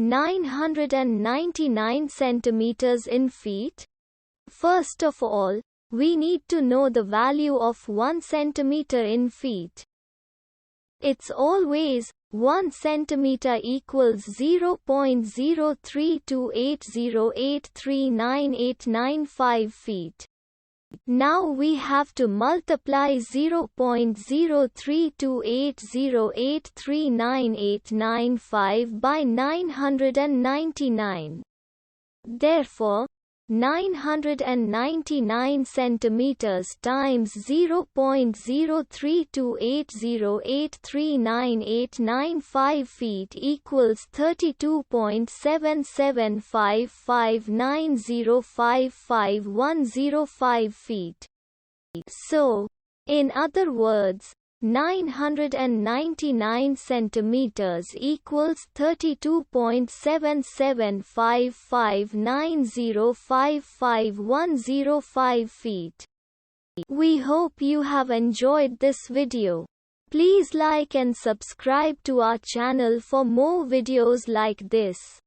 999 centimeters in feet? First of all, we need to know the value of 1 centimeter in feet. It's always 1 centimeter equals 0.03280839895 feet. Now we have to multiply 0.03280839895 by 999. Therefore, 999 centimeters times 0.03280839895 feet equals 32.77559055105 feet. So, in other words, 999 centimeters equals 32.77559055105 feet. We hope you have enjoyed this video. Please like and subscribe to our channel for more videos like this.